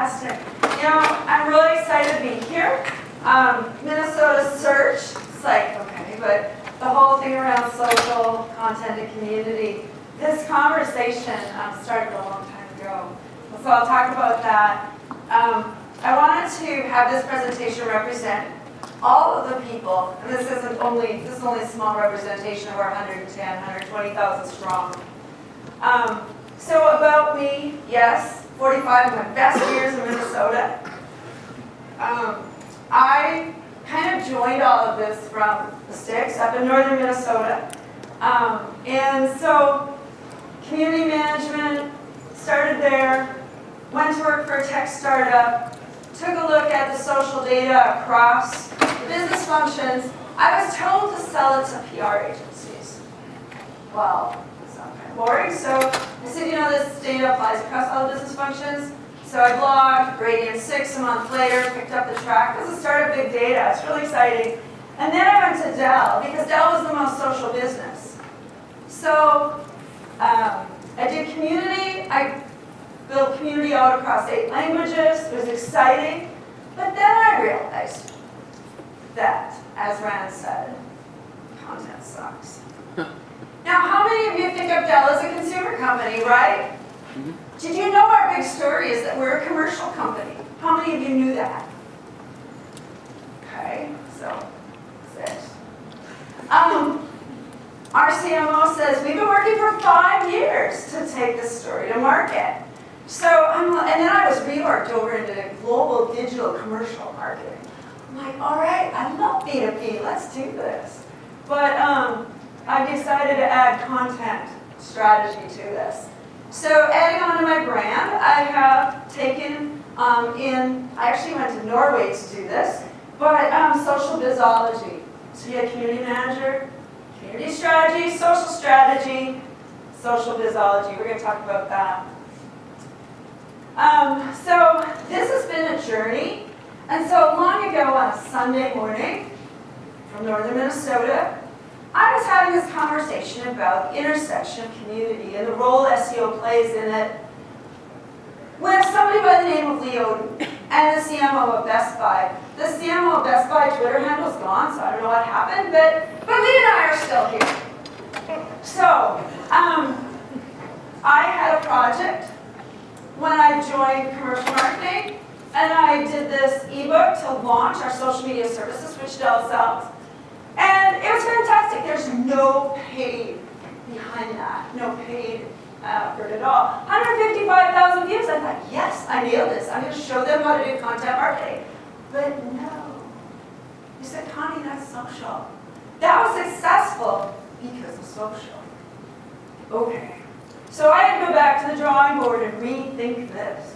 fantastic. You know, I'm really excited to be here. Minnesota Search, it's like, okay, but the whole thing around social content and community, this conversation started a long time ago. So I'll talk about that. I wanted to have this presentation represent all of the people, and this is only a small representation of our 120,000 strong. So about me, yes, 45 of my best years in Minnesota. I kind of joined all of this from the sticks up in northern Minnesota. And so community management, started there, went to work for a tech startup, took a look at the social data across the business functions. I was told to sell it to PR agencies. Well, it's not kind of boring. So I said, you know, this data applies across all the business functions. So I blogged, Gradient 6 a month later, picked up the track. This is the start of big data. It's really exciting. And then I went to Dell, because Dell was the most social business. So I did community. I built community out across 8 languages. It was exciting. But then I realized that, as Rand said, content sucks. Now, how many of you think of Dell as a consumer company, right? Mm-hmm. Did you know our big story is that we're a commercial company? How many of you knew that? Okay, so 6. Our CMO says, we've been working for 5 years to take this story to market. So, and then I was reworked over into global digital commercial marketing. I'm like, all right, I love B2B, let's do this. But I decided to add content strategy to this. So adding on to my brand, I have taken I actually went to Norway to do this, but social bizology. So you have community manager, community strategy, social bizology. We're going to talk about that. So this has been a journey. And so long ago on a Sunday morning from northern Minnesota, I was having this conversation about the intersection of community and the role SEO plays in it with somebody by the name of Leo and the CMO of Best Buy. The CMO of Best Buy Twitter handle is gone, so I don't know what happened, but Lee and I are still here. So, I had a project when I joined commercial marketing, and I did this ebook to launch our social media services, which Dell sells. And it was fantastic. There's no paid behind that, no paid effort at all. 155,000 views. I thought, yes, I nailed this. I'm going to show them how to do content marketing. But no. You said, Connie, that's social. That was successful because of social. Okay. So I had to go back to the drawing board and rethink this.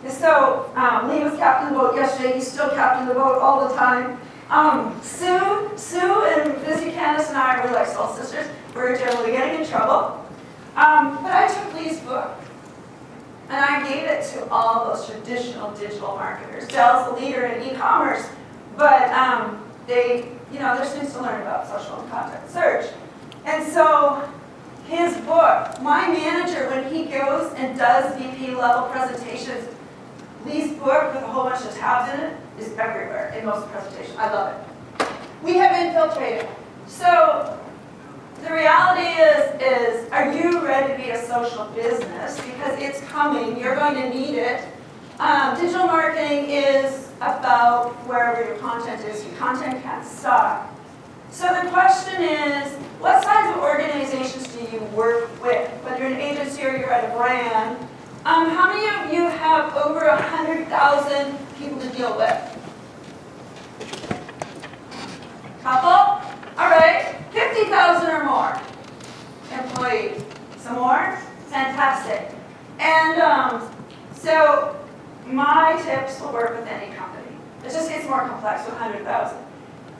And so Lee was captain of the boat yesterday. He's still captain of the boat all the time. Sue and Busy Candace and I were like soul sisters. We're generally getting in trouble. But I took Lee's book and I gave it to all those traditional digital marketers. Dell's the leader in e-commerce, but there's things to learn about social and content search. And so his book, my manager, when he goes and does VP level presentations, Lee's book with a whole bunch of tabs in it is everywhere in most presentations. I love it. We have infiltrated. So the reality is, are you ready to be a social business? Because it's coming. You're going to need it. Digital marketing is about wherever your content is. Your content can't suck. So the question is, what size of organizations do you work with? Whether you're an agency or you're at a brand. How many of you have over 100,000 people to deal with? Couple? All right. 50,000 or more employees. Some more? Fantastic. And so my tips will work with any company. It just gets more complex with 100,000.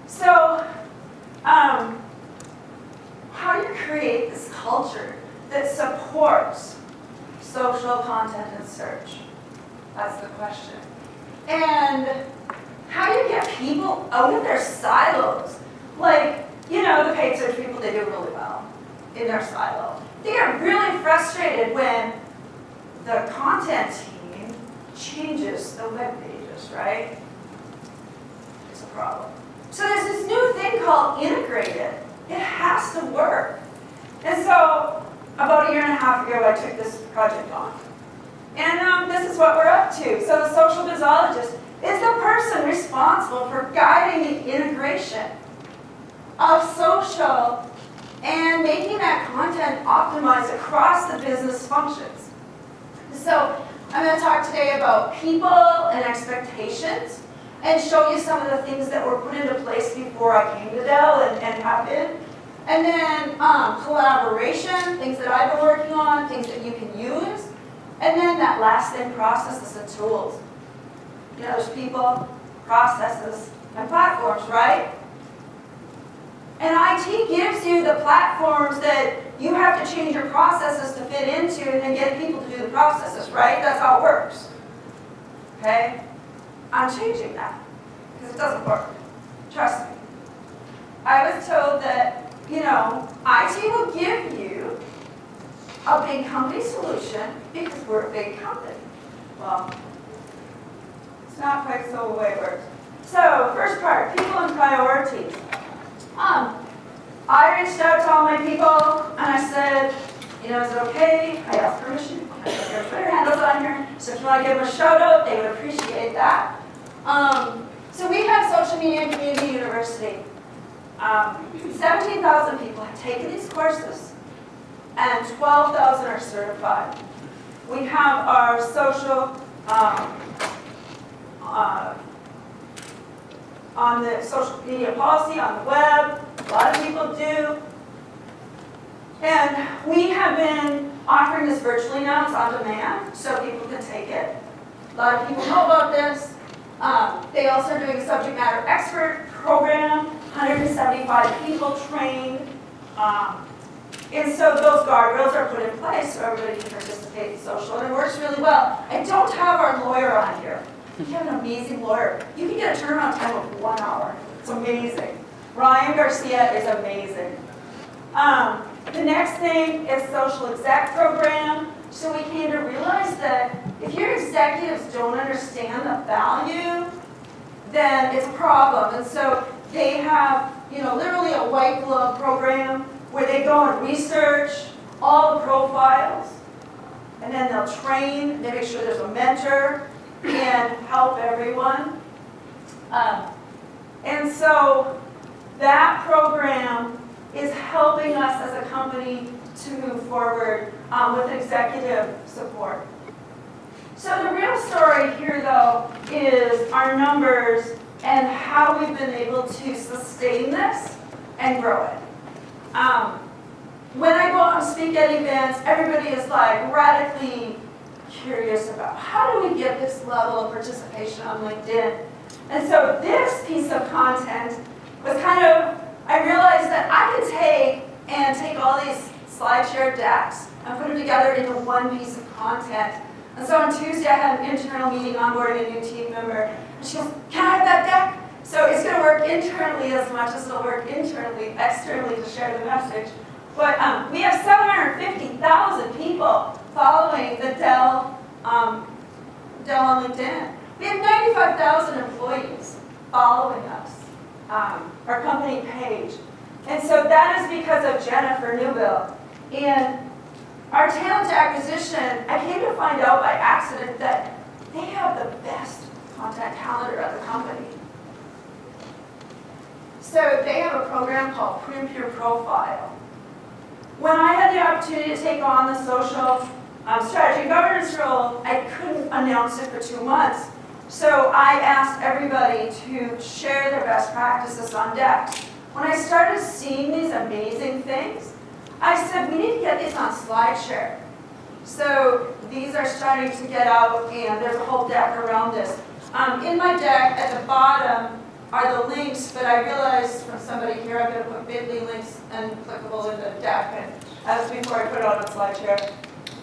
So how do you create this culture that supports social content and search? That's the question. And how do you get people out of their silos? Like, you know, the paid search people, they do really well in their silo. They get really frustrated when the content team changes the web pages, right? It's a problem. So there's this new thing called integrated. It has to work. And so about a year and a half ago, I took this project on. And this is what we're up to. So the social bisologist is the person responsible for guiding the integration of social and making that content optimized across the business functions. So I'm going to talk today about people and expectations and show you some of the things that were put into place before I came to Dell and have been. And then collaboration, things that I've been working on, things that you can use. And then that last thing, processes and tools. You know, there's people, processes, and platforms, right? And IT gives you the platforms that you have to change your processes to fit into and then get people to do the processes, right? That's how it works. Okay? I'm changing that because it doesn't work. Trust me. I was told that, you know, IT will give you a big company solution because we're a big company. Well, it's not quite so the way it works. So, first part, people and priorities. I reached out to all my people and I said, you know, is it okay? I asked permission. I put their Twitter handles on here. So if you want to give them a shout out, they would appreciate that. So we have Social Media and Community University. 17,000 people have taken these courses and 12,000 are certified. We have our social on the social media policy on the web. A lot of people do. And we have been offering this virtually now. It's on demand, so people can take it. A lot of people know about this. They also are doing a subject matter expert program, 175 people trained. And so those guardrails are put in place so everybody can participate in social, and it works really well. I don't have our lawyer on here. We have an amazing lawyer. You can get a turnaround time of 1 hour. It's amazing. Ryan Garcia is amazing. The next thing is social exec program. So we came to realize that if your executives don't understand the value, then it's a problem. And so they have, you know, literally a white glove program where they go and research all the profiles, and then they'll train, they make sure there's a mentor, and help everyone. And so that program is helping us as a company to move forward with executive support. So the real story here, though, is our numbers and how we've been able to sustain this and grow it. When I go out and speak at events, everybody is like radically curious about how do we get this level of participation on LinkedIn. And so this piece of content was kind of, I realized that I could take all these SlideShare decks and put them together into one piece of content. And so on Tuesday I had an internal meeting onboarding a new team member, and she goes, can I have that deck? So it's going to work internally as much as it'll work externally to share the message. But we have 750,000 people following the Dell on LinkedIn. We have 95,000 employees following us, our company page. And so that is because of Jennifer Newbill. And our talent acquisition, I came to find out by accident that they have the best content calendar at the company. So they have a program called Print Your Profile. When I had the opportunity to take on the social strategy and governance role, I couldn't announce it for 2 months. So I asked everybody to share their best practices on decks. When I started seeing these amazing things, I said, we need to get these on SlideShare. So these are starting to get out, and there's a whole deck around this. In my deck, at the bottom, are the links, but I realized from somebody here I'm going to put bit.ly links and clickable in the deck, and that was before I put it on SlideShare.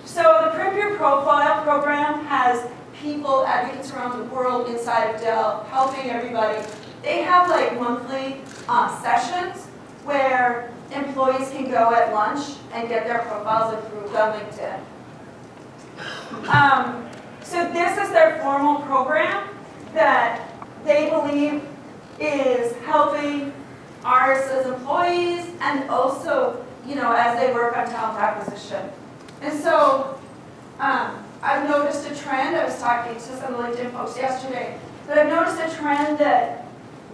So the Print Your Profile program has people, advocates around the world inside of Dell, helping everybody. They have like monthly sessions where employees can go at lunch and get their profiles improved on LinkedIn. So this is their formal program that they believe is helping ours as employees and also, as they work on talent acquisition. And so I've noticed a trend. I was talking to some LinkedIn folks yesterday, but I've noticed a trend that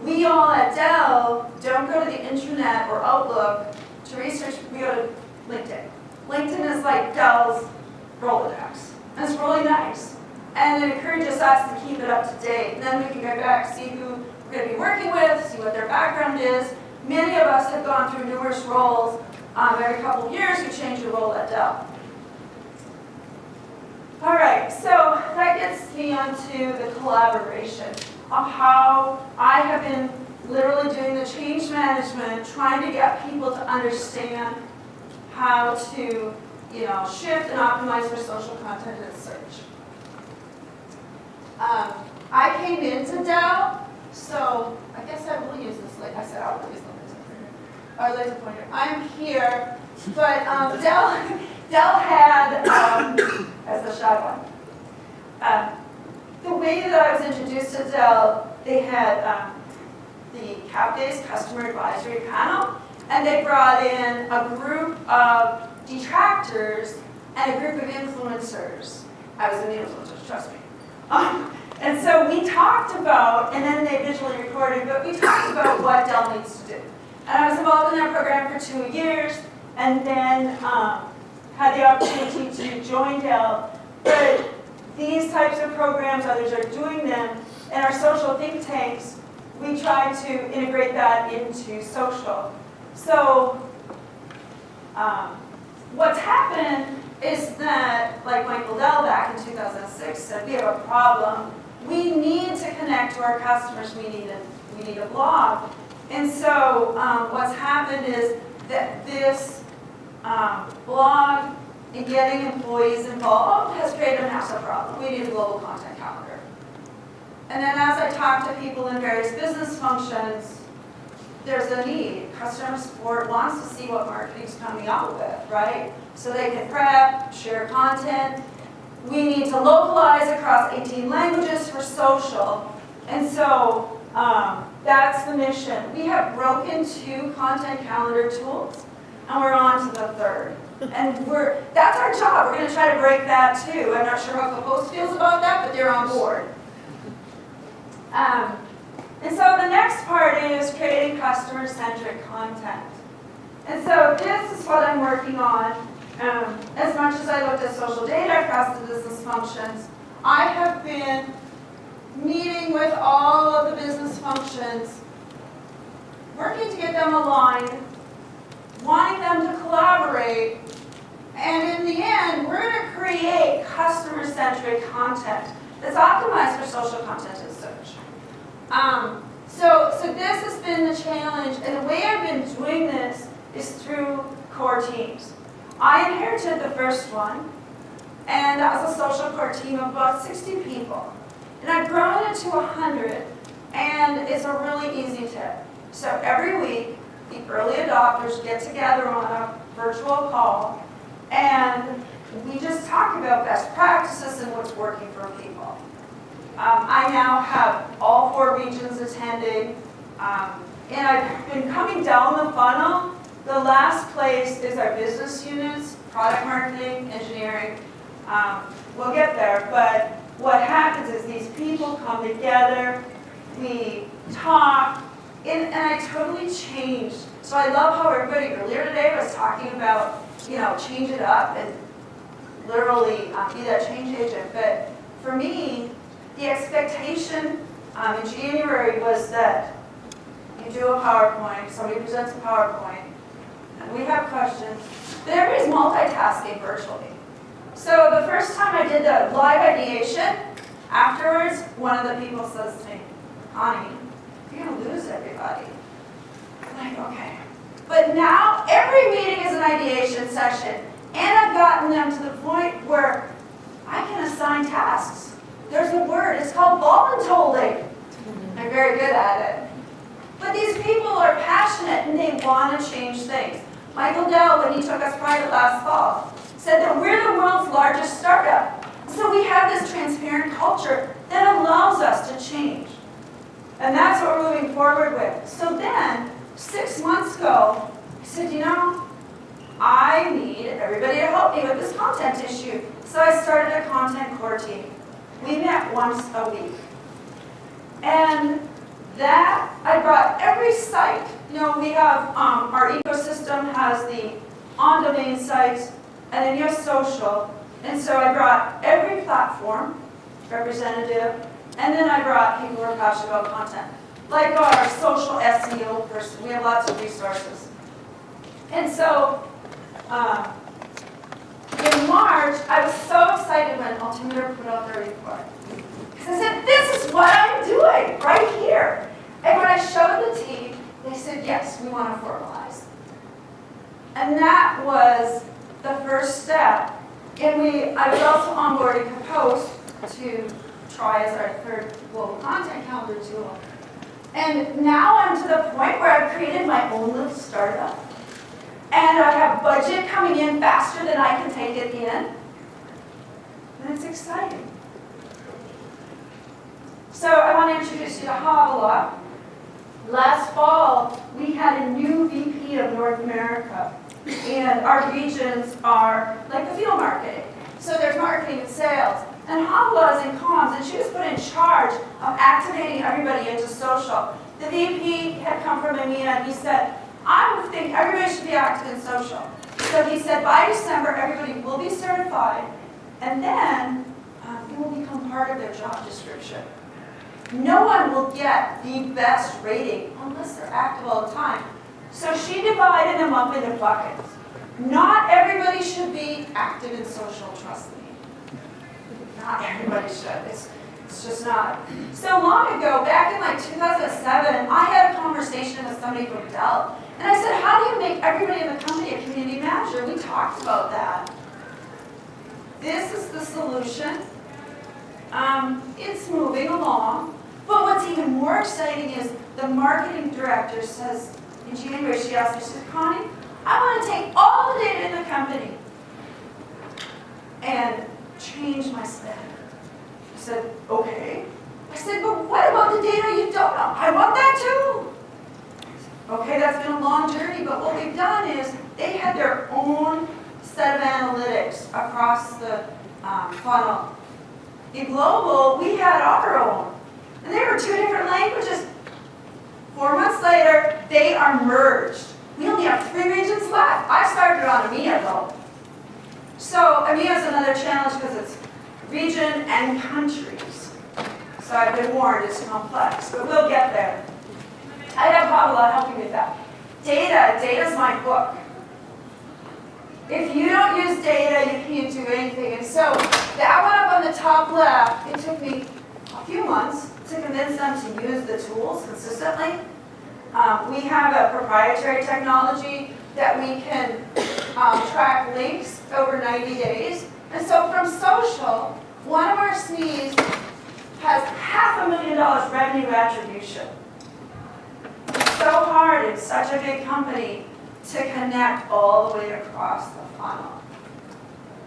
we all at Dell don't go to the internet or Outlook to research, we go to LinkedIn. LinkedIn is like Dell's Rolodex. And it's really nice. And it encourages us to keep it up to date. And then we can go back, see who we're going to be working with, see what their background is. Many of us have gone through numerous roles. Every couple of years, we change a role at Dell. All right, so that gets me onto the collaboration of how I have been literally doing the change management, trying to get people to understand how to, shift and optimize for social content and search. I came into Dell, so I guess I will use this. Like I said, I'll use the laser pointer. I'm here, but Dell had, as the shy one, the way that I was introduced to Dell, they had the CAP Days Customer Advisory Panel, and they brought in a group of detractors and a group of influencers. I was an influencer, trust me. And so we talked about, and then they visually recorded, but we talked about what Dell needs to do. And I was involved in that program for 2 years, and then had the opportunity to join Dell. But these types of programs, others are doing them. In our social think tanks, we try to integrate that into social. So what's happened is that, like Michael Dell back in 2006 said, we have a problem. We need to connect to our customers. We need a blog. And so what's happened is that this blog and getting employees involved has created a massive problem. We need a global content calendar. And then as I talk to people in various business functions, there's a need. Customer support wants to see what marketing's coming out with, right? So they can prep, share content. We need to localize across 18 languages for social. And so that's the mission. We have broken 2 content calendar tools, and we're on to the 3rd. And that's our job. We're going to try to break that too. I'm not sure how Compose feels about that, but they're on board. And so the next part is creating customer-centric content. And so this is what I'm working on. As much as I looked at social data across the business functions, I have been meeting with all of the business functions, working to get them aligned, wanting them to collaborate, and in the end, we're going to create customer-centric content that's optimized for social content and search. So this has been the challenge, and the way I've been doing this is through core teams. I inherited the first one, and that was a social core team of about 60 people. And I've grown it to 100, and it's a really easy tip. So every week, the early adopters get together on a virtual call, and we just talk about best practices and what's working for people. I now have all 4 regions attending, and I've been coming down the funnel. The last place is our business units, product marketing, engineering. We'll get there, but what happens is these people come together, we talk, and I totally changed. So I love how everybody earlier today was talking about, change it up and literally be that change agent. But for me, the expectation in January was that you do a PowerPoint, somebody presents a PowerPoint, and we have questions, but everybody's multitasking virtually. So the first time I did the live ideation, afterwards, one of the people says to me, Connie, you're going to lose everybody. I'm like, okay. But now, every meeting is an ideation session, and I've gotten them to the point where I can assign tasks. There's a word, it's called voluntolding. I'm very good at it. But these people are passionate, and they want to change things. Michael Dell, when he took us private last fall, said that we're the world's largest startup. So we have this transparent culture that allows us to change. And that's what we're moving forward with. So then, 6 months ago, I said, you know, I need everybody to help me with this content issue. So I started a content core team. We met once a week. And that, I brought every site. You know, we have, our ecosystem has the on-domain sites, and then you have social. And so I brought every platform representative, and then I brought people who are passionate about content. Like our social SEO person, we have lots of resources. And so, in March, I was so excited when Altimeter put out their report. Because I said, this is what I'm doing right here. And when I showed the team, they said, yes, we want to formalize. And that was the first step. And I was also onboarding Compose to try as our third global content calendar tool. And now I'm to the point where I've created my own little startup. And I have budget coming in faster than I can take it in. And it's exciting. So I want to introduce you to Havala. Last fall, we had a new VP of North America. And our regions are like the field marketing. So there's marketing and sales. And Havala is in comms, and she was put in charge of activating everybody into social. The VP had come from EMEA, and he said, I would think everybody should be active in social. So he said, by December, everybody will be certified, and then it will become part of their job description. No one will get the best rating unless they're active all the time. So she divided them up into buckets. Not everybody should be active in social, trust me. Not everybody should. It's just not. So long ago, back in like 2007, I had a conversation with somebody from Dell. And I said, how do you make everybody in the company a community manager? We talked about that. This is the solution. It's moving along. But what's even more exciting is the marketing director says, in January, she asked me, she said, Connie, I want to take all the data in the company and change my spend. I said, okay. I said, but what about the data you don't know? I want that too. Okay, that's been a long journey, but what we've done is they had their own set of analytics across the funnel. In global, we had our own. And they were 2 different languages. 4 months later, they are merged. We only have 3 regions left. I started on EMEA though. So EMEA is another challenge because it's region and countries. So I've been warned it's complex, but we'll get there. I have Havala helping with that. Data's my book. If you don't use data, you can't do anything. And so that one up on the top left, it took me a few months to convince them to use the tools consistently. We have a proprietary technology that we can track links over 90 days. And so from social, one of our SMEs has $500,000 revenue attribution. It's so hard, it's such a big company, to connect all the way across the funnel.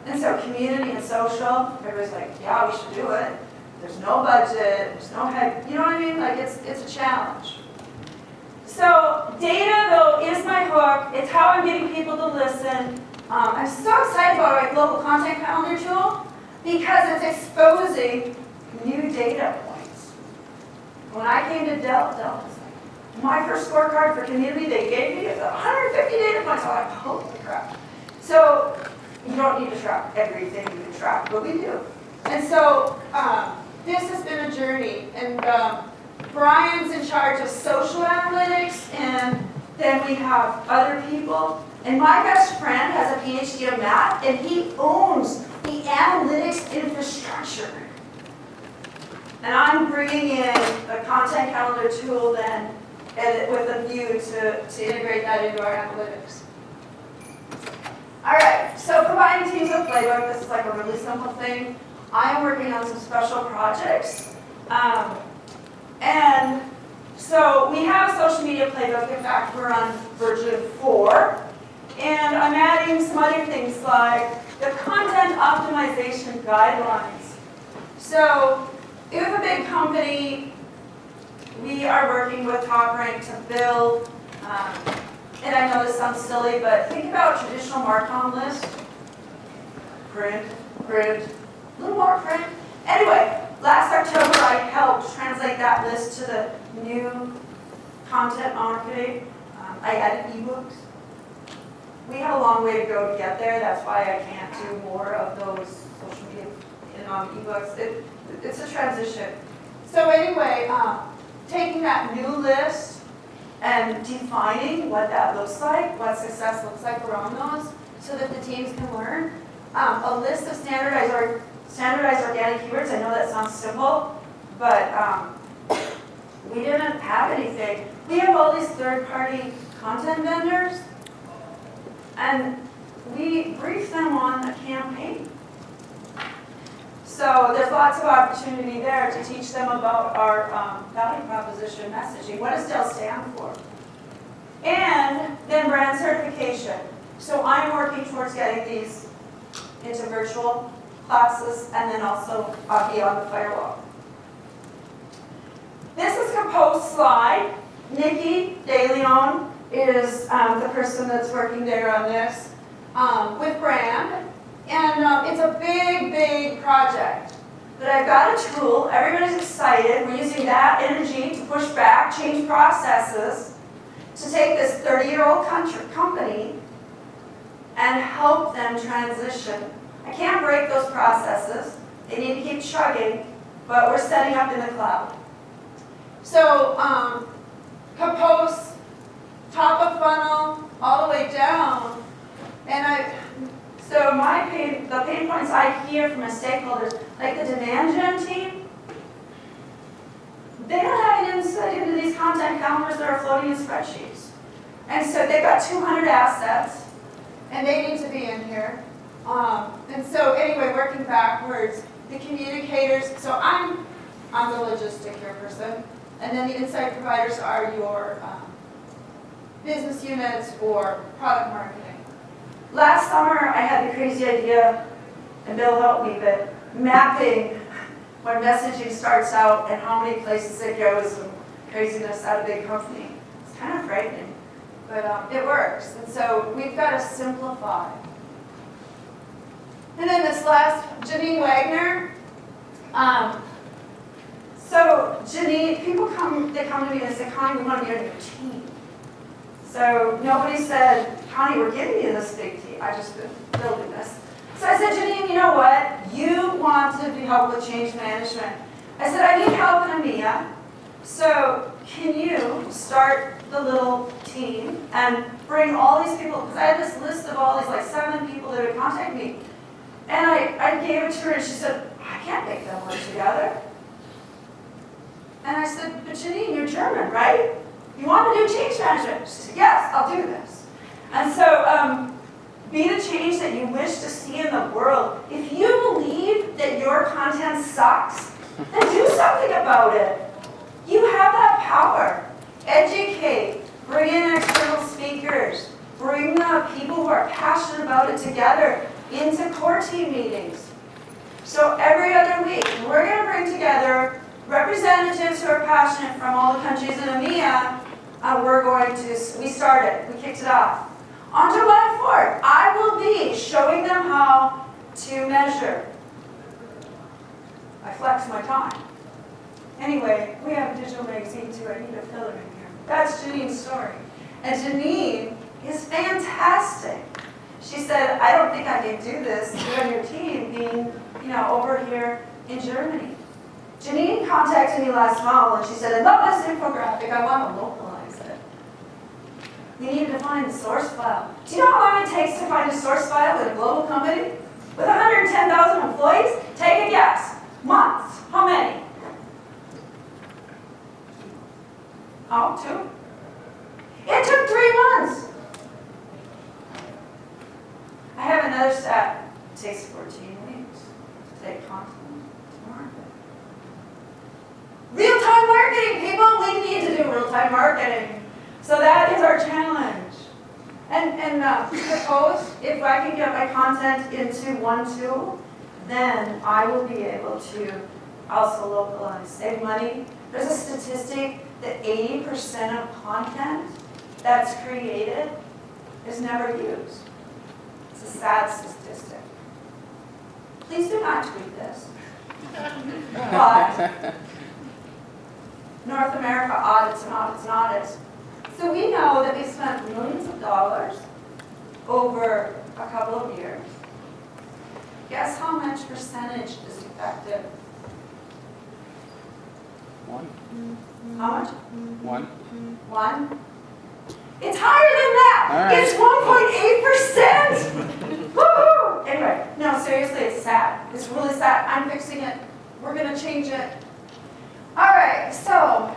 And so community and social, everybody's like, yeah, we should do it. There's no budget, there's no head, you know what I mean? Like it's a challenge. So data though is my hook. It's how I'm getting people to listen. I'm so excited about our global content calendar tool because it's exposing new data points. When I came to Dell was like, my first scorecard for community they gave me is 150 data points. I'm like, holy crap. So you don't need to track everything you can track, but we do. And so this has been a journey. And Brian's in charge of social analytics, and then we have other people. And my best friend has a PhD in math, and he owns the analytics infrastructure. And I'm bringing in the content calendar tool then, and with a view to integrate that into our analytics. All right, so providing teams a playbook. This is like a really simple thing. I am working on some special projects. And so we have a social media playbook. In fact, we're on version 4. And I'm adding some other things like the content optimization guidelines. So if a big company, we are working with TopRank to build, and I know this sounds silly, but think about a traditional Marcom list. Print, a little more print. Anyway, last October I helped translate that list to the new content marketing. I added ebooks. We have a long way to go to get there. That's why I can't do more of those social media ebooks. It's a transition. So anyway, taking that new list and defining what that looks like, what success looks like around those, so that the teams can learn. A list of standardized organic keywords. I know that sounds simple, but we didn't have anything. We have all these third-party content vendors, and we brief them on a campaign. So there's lots of opportunity there to teach them about our value proposition messaging. What does DEL stand for? And then brand certification. So I'm working towards getting these into virtual classes and then also be on the firewall. This is a post slide. Nikki DeLeon is the person that's working there on this with brand. And it's a big, big project. But I've got a tool. Everybody's excited. We're using that energy to push back, change processes, to take this 30-year-old company and help them transition. I can't break those processes. They need to keep chugging, but we're setting up in the cloud. So compose, top of funnel, all the way down. And so the pain points I hear from my stakeholders, like the demand gen team, they don't have an insight into these content calendars that are floating in spreadsheets. And so they've got 200 assets, and they need to be in here. And so anyway, working backwards, the communicators, so I'm the logistic here person, and then the insight providers are your business units or product marketing. Last summer, I had the crazy idea, and Bill helped me, but mapping when messaging starts out and how many places it goes and craziness at a big company. It's kind of frightening, but it works. And so we've got to simplify. And then this last, Janine Wagner. So Janine, they come to me and say, Connie, we want to be on your team. So nobody said, Connie, we're giving you this big team. I just been building this. So I said, Janine, you know what? You want to help with change management. I said, I need help in EMEA. So can you start the little team and bring all these people, because I had this list of all these, like 7 people that would contact me. And I gave it to her, and she said, I can't make them work together. And I said, but Janine, you're German, right? You want to do change management? She said, yes, I'll do this. And so be the change that you wish to see in the world. If you believe that your content sucks, then do something about it. You have that power. Educate. Bring in external speakers. Bring the people who are passionate about it together into core team meetings. So every other week, we're going to bring together representatives who are passionate from all the countries in EMEA. We started, we kicked it off. On July 4th, I will be showing them how to measure. I flex my time. Anyway, we have a digital magazine too. I need a filler in here. That's Janine's story. And Janine is fantastic. She said, I don't think I can do this on your team being, over here in Germany. Janine contacted me last fall and she said, I love this infographic. I want to localize it. We need to find the source file. Do you know how long it takes to find a source file in a global company? With 110,000 employees? Take a guess. Months. How many? Oh, 2? It took 3 months. I have another stat. It takes 14 weeks to take content to market. Real-time marketing, people. We need to do real-time marketing. So that is our challenge. And suppose if I can get my content into one tool, then I will be able to also localized. Save money. There's a statistic that 80% of content that's created is never used. It's a sad statistic. Please do not tweet this. But North America audits and audits and audits. So we know that we spent millions of dollars over a couple of years. Guess how much percentage is effective? 1. How much? 1. 1? It's higher than that! All right. It's 1.8%! Woo! Anyway, no, seriously, it's sad. It's really sad. I'm fixing it. We're going to change it. All right, so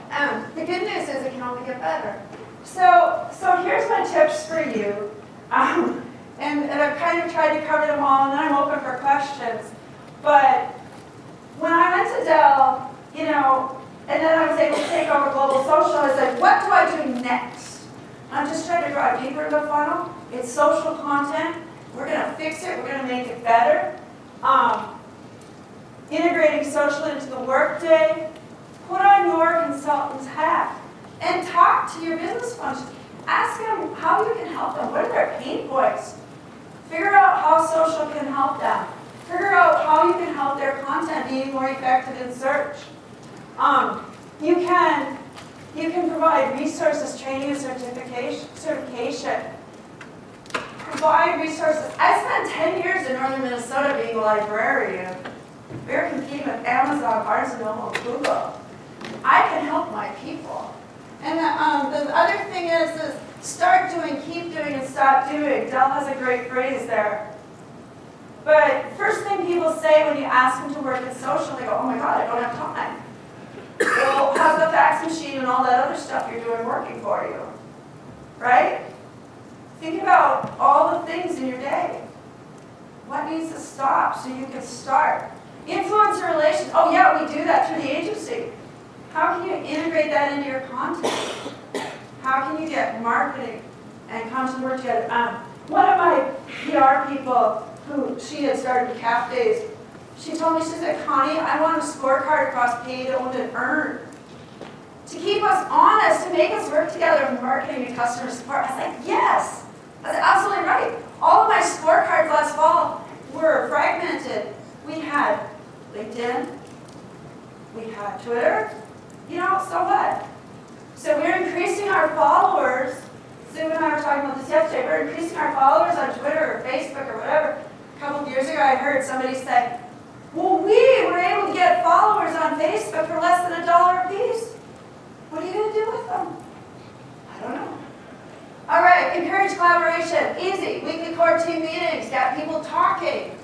the good news is it can only get better. So here's my tips for you. And I've kind of tried to cover them all, and then I'm open for questions. But when I went to Dell, you know, and then I was able to take over global social, I was like, what do I do next? I'm just trying to drive deeper in the funnel. It's social content. We're going to fix it. We're going to make it better. Integrating social into the workday. Put on your consultant's hat and talk to your business functions. Ask them how you can help them. What are their pain points? Figure out how social can help them. Figure out how you can help their content be more effective in search. You can provide resources, training, and certification. Provide resources. I spent 10 years in northern Minnesota being a librarian. We were competing with Amazon, Barnes & Noble, and Google. I can help my people. And the other thing is start doing, keep doing, and stop doing. Dell has a great phrase there. But first thing people say when you ask them to work in social, they go, oh my God, I don't have time. Well, how's the fax machine and all that other stuff you're doing working for you? Right? Think about all the things in your day. What needs to stop so you can start? Influencer relations. Oh yeah, we do that through the agency. How can you integrate that into your content? How can you get marketing and content work together? One of my PR people, who she had started CAF Days, she told me, she said, Connie, I want a scorecard across paid, owned, and earned to keep us honest, to make us work together in marketing and customer support. I was like, yes, that's absolutely right. All of my scorecards last fall were fragmented. We had LinkedIn, we had Twitter, you know, so what? So we're increasing our followers. Sue and I were talking about this yesterday. We're increasing our followers on Twitter or Facebook or whatever. A couple of years ago, I heard somebody say, well, we were able to get followers on Facebook for less than $1 a piece. What are you going to do with them? I don't know. All right, encourage collaboration. Easy. Weekly core team meetings. Get people talking.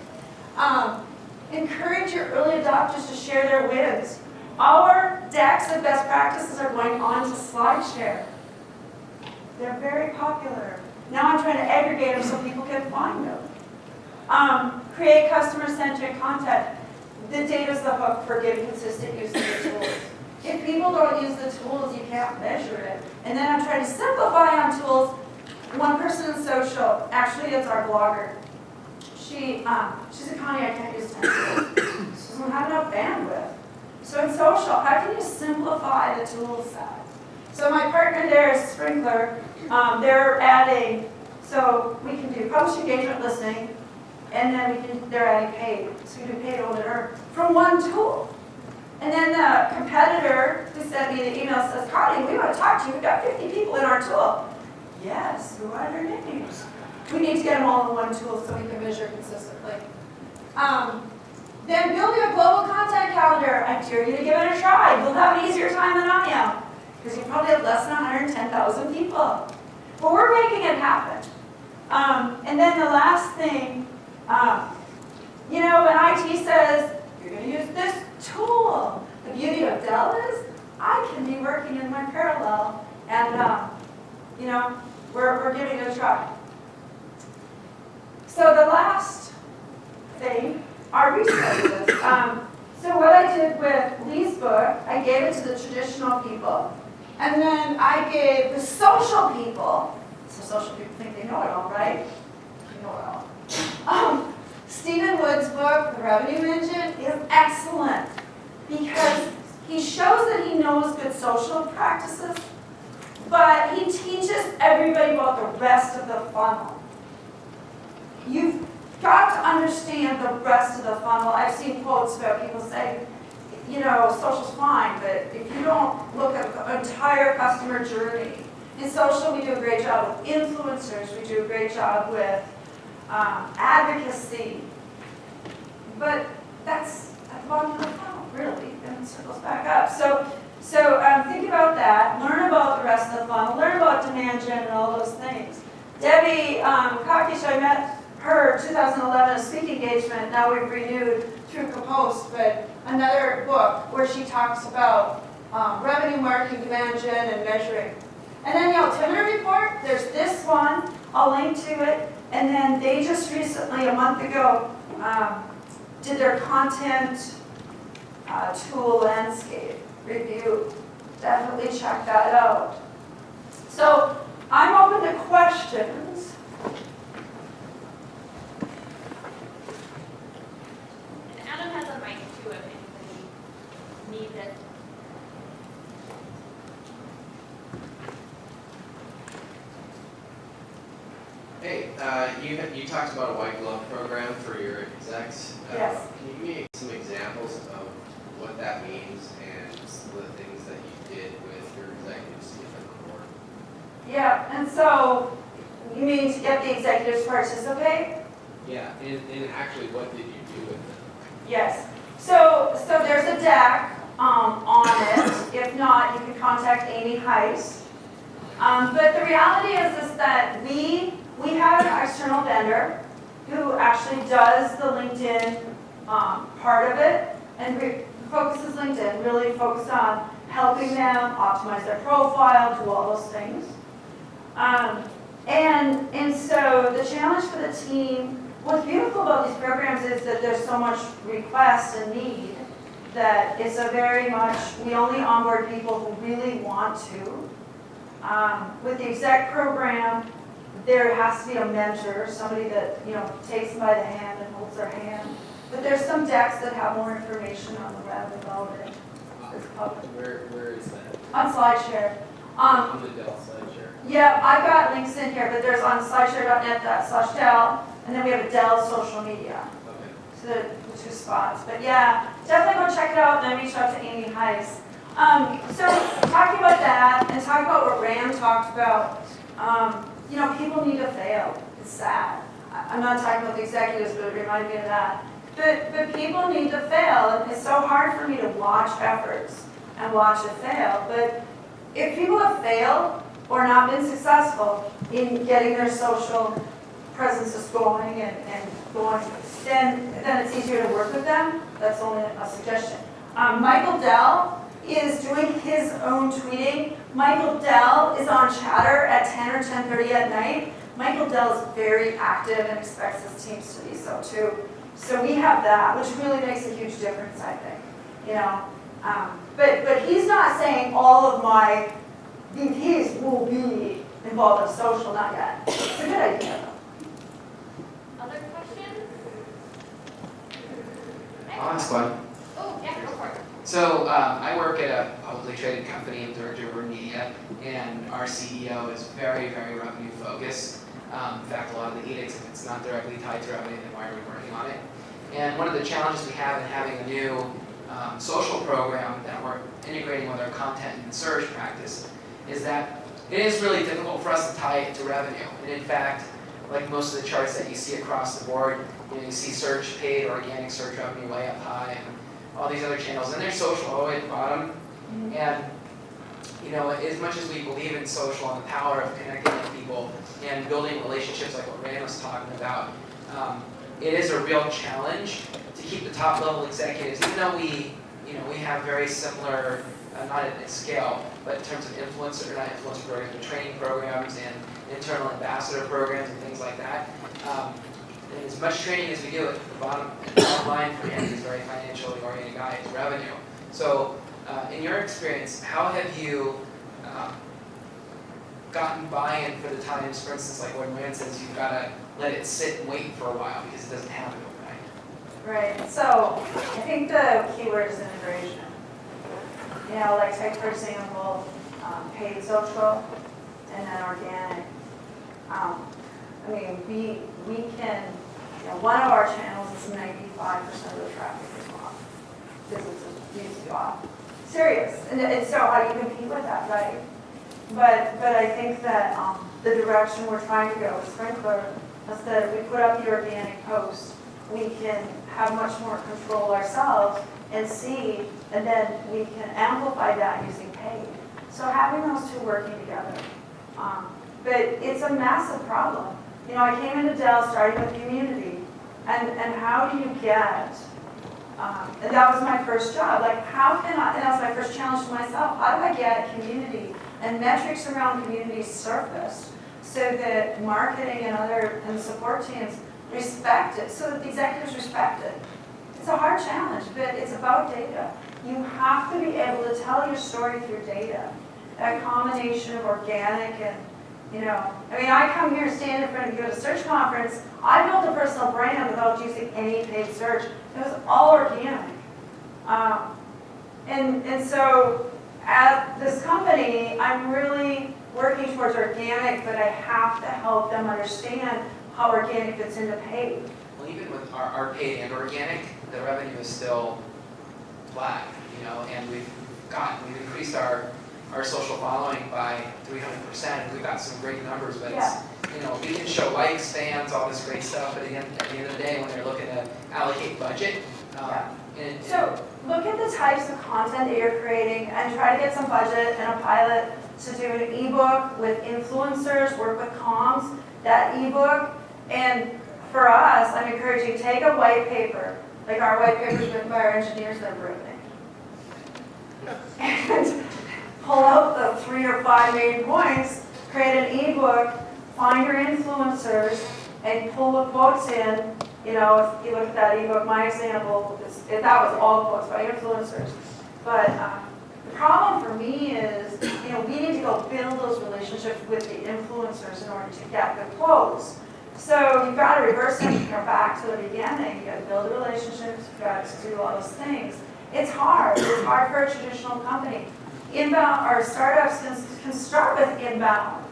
Encourage your early adopters to share their wins. Our decks of best practices are going on to SlideShare. They're very popular. Now I'm trying to aggregate them so people can find them. Create customer-centric content. The data's the hook for getting consistent use of the tools. If people don't use the tools, you can't measure it. And then I'm trying to simplify on tools. One person in social, actually it's our blogger. She said, Connie, I can't use 10 tools. She doesn't have enough bandwidth. So in social, how can you simplify the tool set? So my partner there is Sprinkler. They're adding, so we can do publish engagement listening, and then they're adding paid. So we do paid, owned, and earned from one tool. And then the competitor who sent me the email says, Connie, we want to talk to you. We've got 50 people in our tool. Yes, who are their names? We need to get them all in one tool so we can measure consistently. Then build your global content calendar. I dare you to give it a try. You'll have an easier time than I am, because you probably have less than 110,000 people. But we're making it happen. And then the last thing, you know, when IT says, you're going to use this tool, the beauty of Dell is, I can be working in my parallel, and, you know, we're giving it a try. So the last thing are resources. So what I did with Lee's book, I gave it to the traditional people. And then I gave the social people, so social people think they know it all, right? They know it all. Stephen Wood's book, The Revenue Engine, is excellent. because he shows that he knows good social practices, but he teaches everybody about the rest of the funnel. You've got to understand the rest of the funnel. I've seen quotes about people saying, you know, social's fine, but if you don't look at the entire customer journey. In social, we do a great job with influencers. We do a great job with advocacy. But that's at the bottom of the funnel, really, and it circles back up. So think about that. Learn about the rest of the funnel. Learn about demand gen and all those things. Debbie Kakish, I met her 2011 speaking engagement. Now we've renewed through Kapost, but another book where she talks about revenue marketing, demand gen, and measuring. And then the altimeter report, there's this one, I'll link to it, and then they just recently, a month ago, did their content tool landscape review. Definitely check that out. So I'm open to questions. And Adam has a mic too if anybody needs it. Hey, you talked about a white glove program for your execs. Yes. Can you give me some examples of what that means and some of the things that you did with your executives to get them on board? Yeah, and so you mean to get the executives to participate? Yeah, and actually, what did you do with them? Yes. So there's a deck on it. If not, you can contact Amy Heiss. But the reality is that we have an external vendor who actually does the LinkedIn part of it and focuses LinkedIn, really focus on helping them optimize their profile, do all those things. And so the challenge for the team, what's beautiful about these programs is that there's so much request and need that it's a very much, we only onboard people who really want to. With the exec program, there has to be a mentor, somebody that, you know, takes them by the hand and holds their hand. But there's some decks that have more information on the web about it. It's public. Where is that? On SlideShare. On the Dell SlideShare. Yeah, I've got links in here, but there's on slideshare.net/Dell, and then we have a Dell social media. Okay. So the two spots. But yeah, definitely go check it out and then reach out to Amy Heiss. So talking about that and talking about what Ram talked about, you know, people need to fail. It's sad. I'm not talking about the executives, but it reminded me of that. But people need to fail, and it's so hard for me to watch efforts and watch it fail. But if people have failed or not been successful in getting their social presences going and going, then it's easier to work with them. That's only a suggestion. Michael Dell is doing his own tweeting. Michael Dell is on Chatter at 10 or 10:30 at night. Michael Dell is very active and expects his teams to be so too. So we have that, which really makes a huge difference, I think. You know, but he's not saying all of my VPs will be involved in social, not yet. It's a good idea, though. Other questions? I'll ask one. Oh, yeah, go for it. So I work at a publicly traded company in director of media, and our CEO is very, very revenue focused. In fact, a lot of the edicts, if it's not directly tied to revenue, then why are we working on it? And one of the challenges we have in having a new social program that we're integrating with our content and search practice is that it is really difficult for us to tie it to revenue. And in fact, like most of the charts that you see across the board, you see search, paid, organic search revenue way up high, and all these other channels, and there's social all the way at the bottom. And you know, as much as we believe in social and the power of connecting with people and building relationships like what Rand was talking about, it is a real challenge to keep the top level executives, even though we have very similar, not at scale, but in terms of influencer, not influencer programs, but training programs and internal ambassador programs and things like that. And as much training as we do, the bottom line for him is very financially oriented guy is revenue. So in your experience, how have you gotten buy-in for the times, for instance, like when Rand says you've got to let it sit and wait for a while because it doesn't happen overnight? Right, so I think the keyword is integration. You know, like take for example, paid social and then organic. I mean, we can, you know, one of our channels is 95% of the traffic is off. Businesses use to off. Serious, and so how do you compete with that, right? But I think that the direction we're trying to go with Sprinkler is that if we put up the organic post, we can have much more control ourselves and see, and then we can amplify that using paid. So having those two working together. But it's a massive problem. You know, I came into Dell starting with community, and how do you get, and that was my first job, like how can I, and that was my first challenge to myself, how do I get community and metrics around community surfaced so that marketing and support teams respect it, so that the executives respect it. It's a hard challenge, but it's about data. You have to be able to tell your story through data. A combination of organic and, you know, I mean, I come here, stand in front of you at a search conference, I built a personal brand without using any paid search. It was all organic. And so at this company, I'm really working towards organic, but I have to help them understand how organic fits into paid. Well, even with our paid and organic, the revenue is still flat, you know, and we've increased our social following by 300%. We've got some great numbers, but it's, you know, we can show likes, fans, all this great stuff, but again, at the end of the day, when they're looking to allocate budget, so look at the types of content that you're creating and try to get some budget and a pilot to do an ebook with influencers, work with comms, that ebook. And for us, I'm encouraging you to take a white paper, like our white paper is written by our engineers that are brilliant, and pull out the 3 or 5 main points, create an ebook, find your influencers, and pull the quotes in. You know, if you look at that ebook, my example, that was all quotes by influencers. But the problem for me is, you know, we need to go build those relationships with the influencers in order to get the quotes. So you've got to reverse engineer back to the beginning. You've got to build relationships. You've got to do all those things. It's hard. It's hard for a traditional company. Inbound, or startups can start with inbound,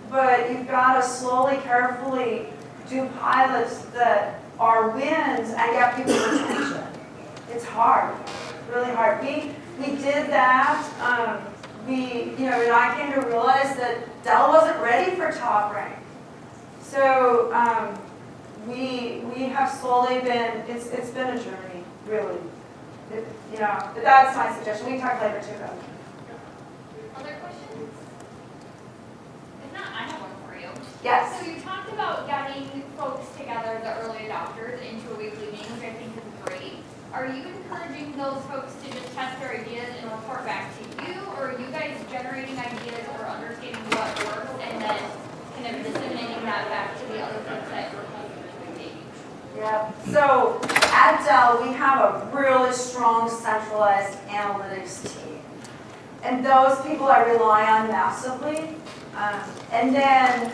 but you've got to slowly, carefully do pilots that are wins and get people's attention. It's hard, really hard. We did that. You know, and I came to realize that Dell wasn't ready for top rank. So we have slowly been. It's been a journey, really. You know, but that's my suggestion. We can talk later too, though. Other questions? If not, I have one for you. Yes. So you talked about getting folks together, the early adopters, into a weekly meeting, which I think is great. Are you encouraging those folks to just test their ideas and report back to you, or are you guys generating ideas or understanding what works and then kind of disseminating that back to the other folks that you're hoping to engage? Yeah. So at Dell, we have a really strong centralized analytics team. And those people I rely on massively. And then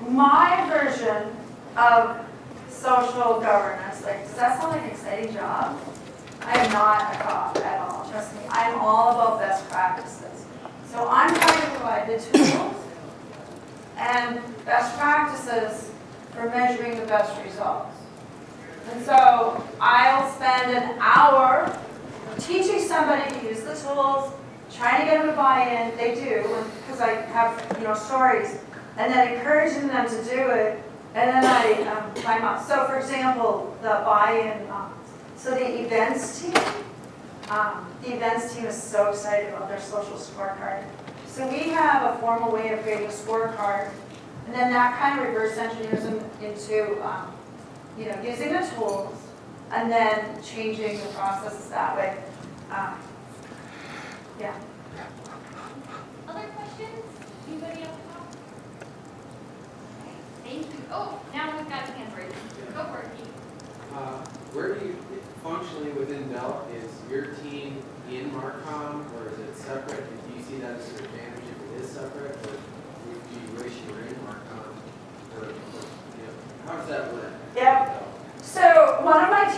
my version of social governance, like, does that sound like an exciting job? I am not a cop at all, trust me. I'm all about best practices. So I'm trying to provide the tools and best practices for measuring the best results. And so I'll spend an hour teaching somebody to use the tools, trying to get them to buy in. They do, because I have, you know, stories, and then encouraging them to do it. And then I time out. So for example, the buy-in. So the events team is so excited about their social scorecard. So we have a formal way of creating a scorecard, and then that kind of reverse engineers them into, you know, using the tools, and then changing the processes that way. Yeah. Other questions? Anybody else? Thank you. Oh, now we've got hands raised. Go for it, Keith. Where do you, functionally within Dell, is your team in Marcom, or is it separate? Do you see that as an advantage if it is separate, or do you wish you were in Marcom? Or you know, how does that work? Yep. So one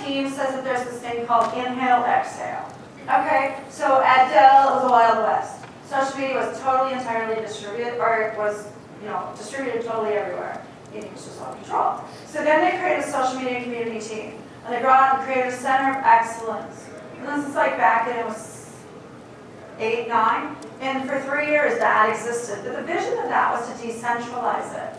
team says that there's this thing called inhale, exhale. Okay, so at Dell, it was the Wild West. Social media was totally, entirely distributed, or it was, distributed totally everywhere. It was just out of control. So then they created a social media community team, and they brought out and created a center of excellence. And this is like back in, it was 8, 9, and for 3 years that existed. But the vision of that was to decentralize it.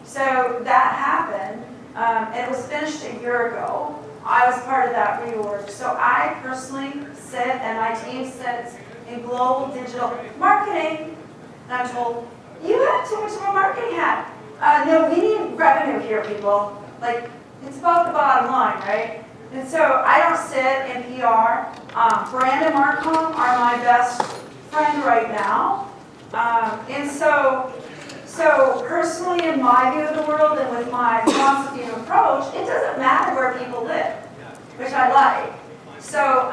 So that happened, and it was finished a year ago. I was part of that reorg. So I personally sit, and my team sits in global digital marketing, and I'm told, you have too much of a marketing hat. No, we need revenue here, people. Like, it's about the bottom line, right? And so I don't sit in PR. Brand and Marcom are my best friend right now. And so personally, in my view of the world and with my philosophy and approach, it doesn't matter where people live, which I like. So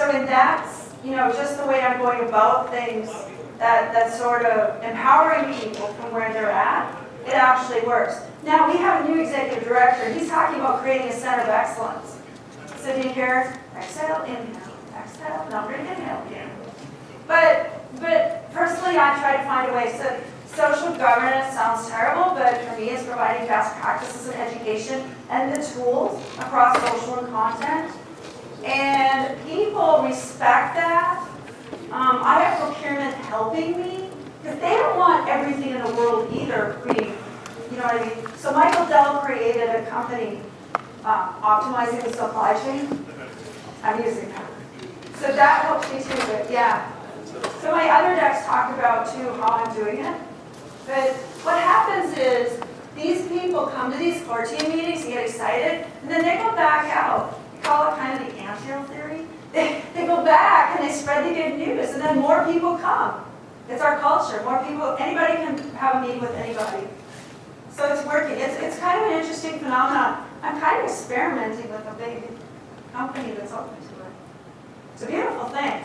in that's, just the way I'm going about things, that sort of empowering people from where they're at, it actually works. Now, we have a new executive director. He's talking about creating a center of excellence. So do you hear? Exhale, inhale, exhale, no, we're gonna inhale again. But personally, I try to find a way. So social governance sounds terrible, but for me, it's providing best practices in education and the tools across social and content. And people respect that. I have procurement helping me, because they don't want everything in the world either being, you know what I mean? So Michael Dell created a company optimizing the supply chain. I'm using that. So that helps me too, but yeah. So my other decks talk about too how I'm doing it. But what happens is these people come to these core team meetings and get excited, and then they go back out. We call it kind of the anthill theory. They go back and they spread the good news, and then more people come. It's our culture. More people, anybody can have a meeting with anybody. So it's working. It's kind of an interesting phenomenon. I'm kind of experimenting with a big company that's open to it. It's a beautiful thing.